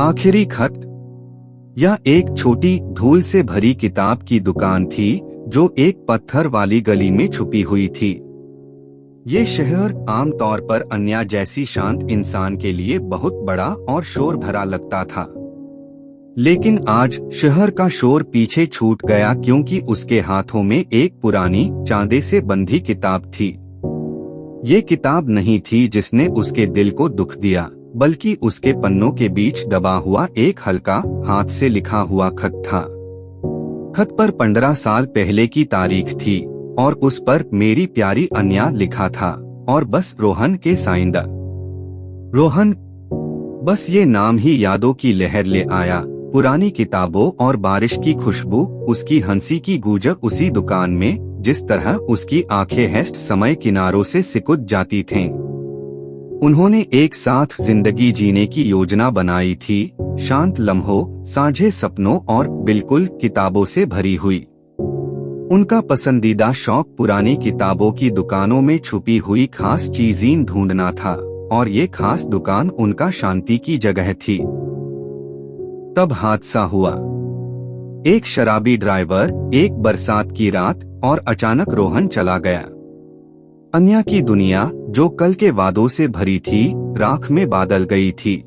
आखिरी खत। यह एक छोटी धूल से भरी किताब की दुकान थी जो एक पत्थर वाली गली में छुपी हुई थी। ये शहर आमतौर पर अन्या जैसी शांत इंसान के लिए बहुत बड़ा और शोर भरा लगता था, लेकिन आज शहर का शोर पीछे छूट गया क्योंकि उसके हाथों में एक पुरानी चांदी से बंधी किताब थी। ये किताब नहीं थी जिसने उसके दिल को दुख दिया, बल्कि उसके पन्नों के बीच दबा हुआ एक हल्का हाथ से लिखा हुआ खत था। खत पर 15 साल पहले की तारीख थी और उस पर मेरी प्यारी अन्या लिखा था, और बस रोहन के साइंदा। रोहन, बस ये नाम ही यादों की लहर ले आया। पुरानी किताबों और बारिश की खुशबू, उसकी हंसी की गूंज उसी दुकान में, जिस तरह उसकी आंखें हेस्ट समय किनारों से सिकुड़ जाती थीं। उन्होंने एक साथ जिंदगी जीने की योजना बनाई थी, शांत लम्हों, साझे सपनों और बिल्कुल किताबों से भरी हुई। उनका पसंदीदा शौक पुरानी किताबों की दुकानों में छुपी हुई खास चीजें ढूंढना था, और ये खास दुकान उनका शांति की जगह थी। तब हादसा हुआ। एक शराबी ड्राइवर, एक बरसात की रात, और अचानक रोहन चला गया। अन्या की दुनिया, जो कल के वादों से भरी थी, राख में बादल गई थी।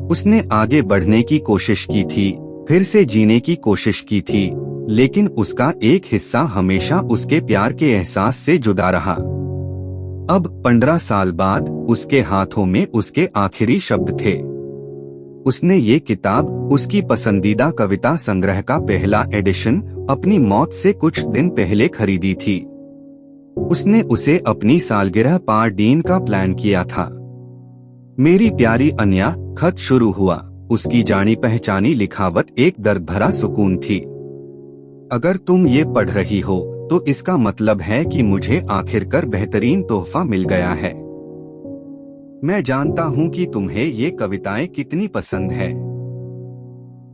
उसने आगे बढ़ने की कोशिश की थी, फिर से जीने की कोशिश की थी, लेकिन उसका एक हिस्सा हमेशा उसके प्यार के एहसास से जुदा रहा। अब 15 साल बाद उसके हाथों में उसके आखिरी शब्द थे। उसने ये किताब, उसकी पसंदीदा कविता संग्रह का पहला एडिशन, अपनी मौत से कुछ दिन पहले खरीदी थी। उसने उसे अपनी सालगिरह पार्टी का प्लान किया था। मेरी प्यारी अन्या, खत शुरू हुआ। उसकी जानी पहचानी लिखावट एक दर्द भरा सुकून थी। अगर तुम ये पढ़ रही हो तो इसका मतलब है कि मुझे आखिरकार बेहतरीन तोहफा मिल गया है। मैं जानता हूँ कि तुम्हें ये कविताएं कितनी पसंद है।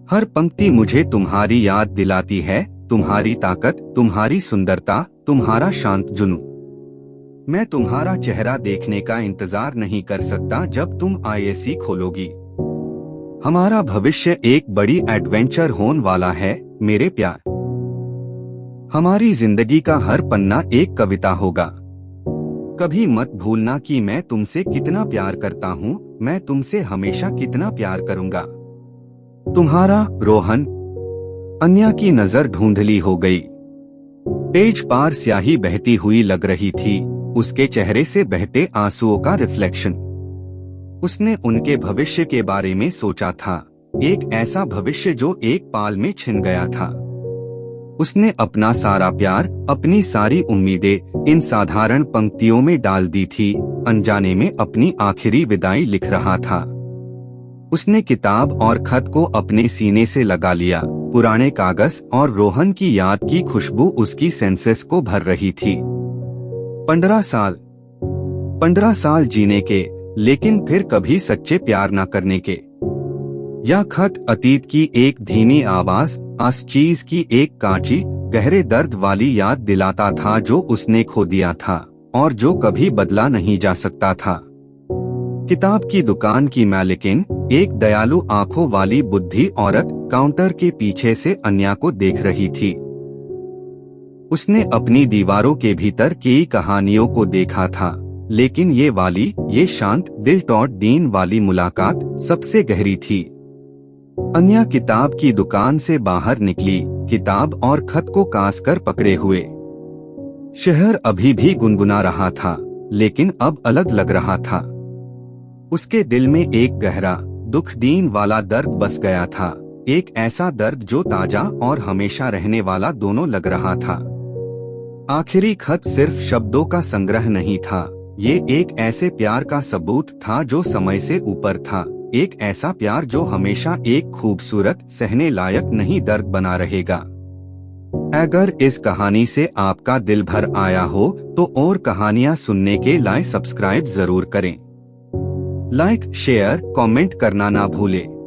हर पंक्ति मुझे तुम्हारी याद दिलाती है, तुम्हारी ताकत, तुम्हारी सुंदरता, तुम्हारा शांत जुनून। मैं तुम्हारा चेहरा देखने का इंतजार नहीं कर सकता जब तुम आईएससी खोलोगी। हमारा भविष्य एक बड़ी एडवेंचर होने वाला है मेरे प्यार। हमारी जिंदगी का हर पन्ना एक कविता होगा। कभी मत भूलना कि मैं तुमसे कितना प्यार करता हूँ, मैं तुमसे हमेशा कितना प्यार करूँगा। तुम्हारा रोहन। अन्या की नजर धुंधली हो गई। पेज पार स्याही बहती हुई लग रही थी, उसके चेहरे से बहते आंसुओं का रिफ्लेक्शन। उसने उनके भविष्य के बारे में सोचा था, एक ऐसा भविष्य जो एक पाल में छिन गया था। उसने अपना सारा प्यार, अपनी सारी उम्मीदें इन साधारण पंक्तियों में डाल दी थी, अनजाने में अपनी आखिरी विदाई लिख रहा था। उसने किताब और खत को अपने सीने से लगा लिया। पुराने कागज और रोहन की याद की खुशबू उसकी सेंसेस को भर रही थी। 15 साल जीने के, लेकिन फिर कभी सच्चे प्यार न करने के। यह खत अतीत की एक धीमी आवाज, उस चीज की एक कांची, गहरे दर्द वाली याद दिलाता था जो उसने खो दिया था और जो कभी बदला नहीं जा सकता था। किताब की दुकान की मालिकिन, एक दयालु आंखों वाली बुद्धी औरत, काउंटर के पीछे से अन्या को देख रही थी। उसने अपनी दीवारों के भीतर कई कहानियों को देखा था, लेकिन ये शांत, दिल तोड़ दीन वाली मुलाकात सबसे गहरी थी। अन्या किताब की दुकान से बाहर निकली, किताब और खत को कास कर पकड़े हुए। शहर अभी भी गुनगुना रहा था, लेकिन अब अलग लग रहा था। उसके दिल में एक गहरा, दुखदीन वाला दर्द बस गया था, एक ऐसा दर्द जो ताजा और हमेशा रहने वाला दोनों लग रहा था। आखिरी खत सिर्फ शब्दों का संग्रह नहीं था, ये एक ऐसे प्यार का सबूत था जो समय से ऊपर था, एक ऐसा प्यार जो हमेशा एक खूबसूरत, सहने लायक नहीं दर्द बना रहेगा। अगर इस कहानी से आपका दिल भर आया हो तो और कहानियां सुनने के लिए सब्सक्राइब जरूर करें। लाइक, शेयर, कमेंट करना ना भूलें।